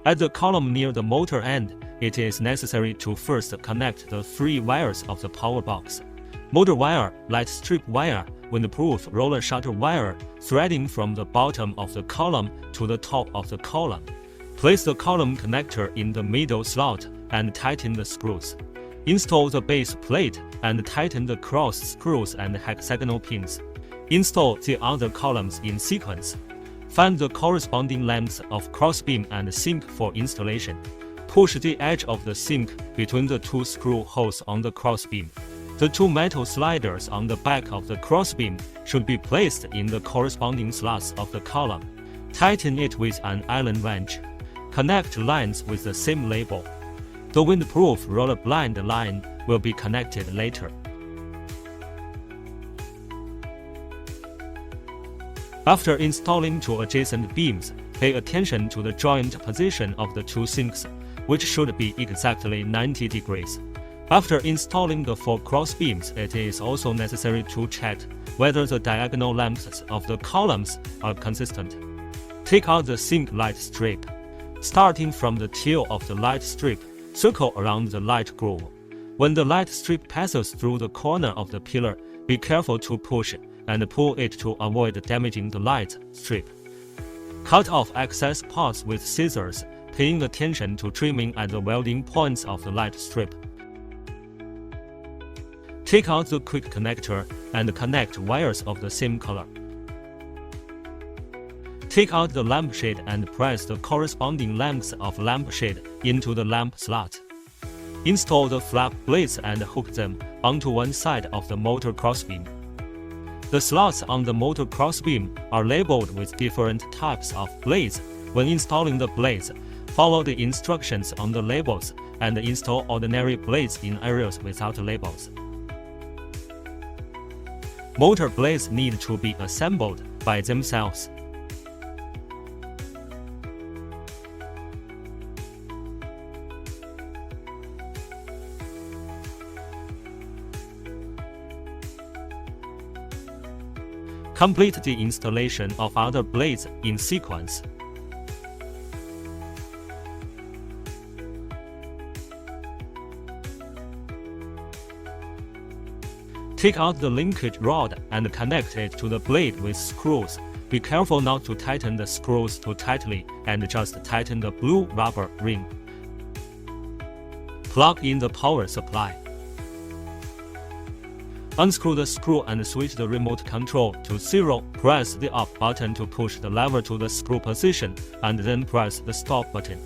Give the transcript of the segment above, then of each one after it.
At the column near the motor end, it is necessary to first connect the 3 wires of the power box. Motor wire, light strip wire, windproof roller shutter wire, threading from the bottom of the column to the top of the column. Place the column connector in the middle slot and tighten the screws. Install the base plate and tighten the cross screws and hexagonal pins. Install the other columns in sequence. Find the corresponding lengths of crossbeam and sink for installation. Push the edge of the sink between the 2 screw holes on the crossbeam. The 2 metal sliders on the back of the crossbeam should be placed in the corresponding slots of the column. Tighten it with an Allen wrench. Connect lines with the same label. The windproof roller blind line will be connected later. After installing 2 adjacent beams, pay attention to the joint position of the 2 sinks, which should be exactly 90 degrees. After installing the 4 cross beams, it is also necessary to check whether the diagonal lengths of the columns are consistent. Take out the sink light strip. Starting from the tail of the light strip, circle around the light groove. When the light strip passes through the corner of the pillar, be careful to push and pull it to avoid damaging the light strip. Cut off excess parts with scissors, paying attention to trimming at the welding points of the light strip. Take out the quick connector and connect wires of the same color. Take out the lampshade and press the corresponding lengths of lampshade into the lamp slot. Install the flap blades and hook them onto one side of the motor crossbeam. The slots on the motor crossbeam are labeled with different types of blades. When installing the blades, follow the instructions on the labels and install ordinary blades in areas without labels. Motor blades need to be assembled by themselves. Complete the installation of other blades in sequence. Take out the linkage rod and connect it to the blade with screws. Be careful not to tighten the screws too tightly and just tighten the blue rubber ring. Plug in the power supply. Unscrew the screw and switch the remote control to 0. Press the up button to push the lever to the screw position and then press the stop button.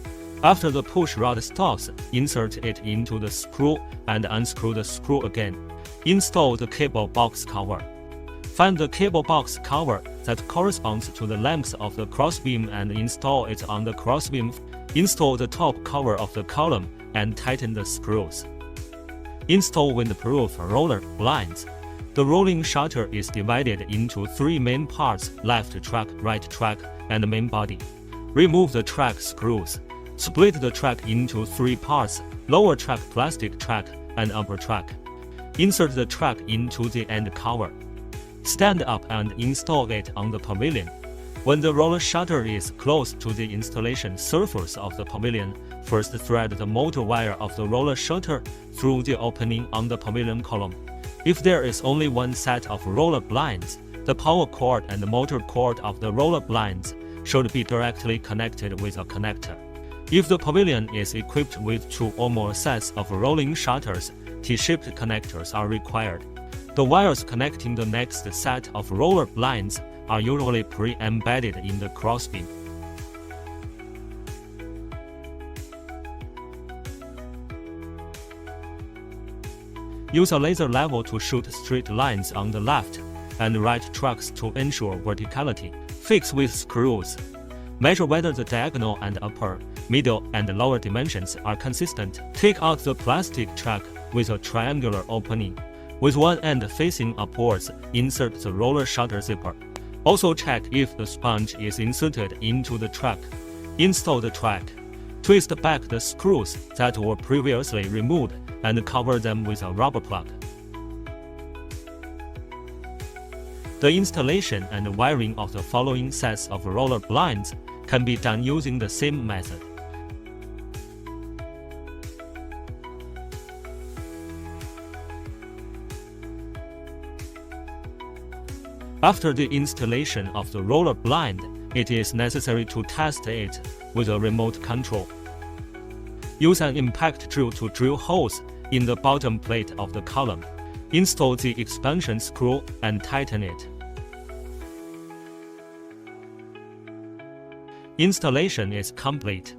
After the push rod stops, insert it into the screw and unscrew the screw again. Install the cable box cover. Find the cable box cover that corresponds to the length of the crossbeam and install it on the crossbeam. Install the top cover of the column and tighten the screws. Install windproof roller blinds. The rolling shutter is divided into 3 main parts: left track, right track, and main body. Remove the track screws. Split the track into 3 parts: lower track, plastic track, and upper track. Insert the track into the end cover. Stand up and install it on the pavilion. When the roller shutter is close to the installation surface of the pavilion, first thread the motor wire of the roller shutter through the opening on the pavilion column. If there is only one set of roller blinds, the power cord and the motor cord of the roller blinds should be directly connected with a connector. If the pavilion is equipped with 2 or more sets of rolling shutters, T-shaped connectors are required. The wires connecting the next set of roller blinds are usually pre-embedded in the crossbeam. Use a laser level to shoot straight lines on the left and right tracks to ensure verticality. Fix with screws. Measure whether the diagonal and upper, middle, and lower dimensions are consistent. Take out the plastic track with a triangular opening. With one end facing upwards, insert the roller shutter zipper. Also check if the sponge is inserted into the track. Install the track. Twist back the screws that were previously removed and cover them with a rubber plug. The installation and wiring of the following sets of roller blinds can be done using the same method. After the installation of the roller blind, it is necessary to test it with a remote control. Use an impact drill to drill holes in the bottom plate of the column. Install the expansion screw and tighten it. Installation is complete.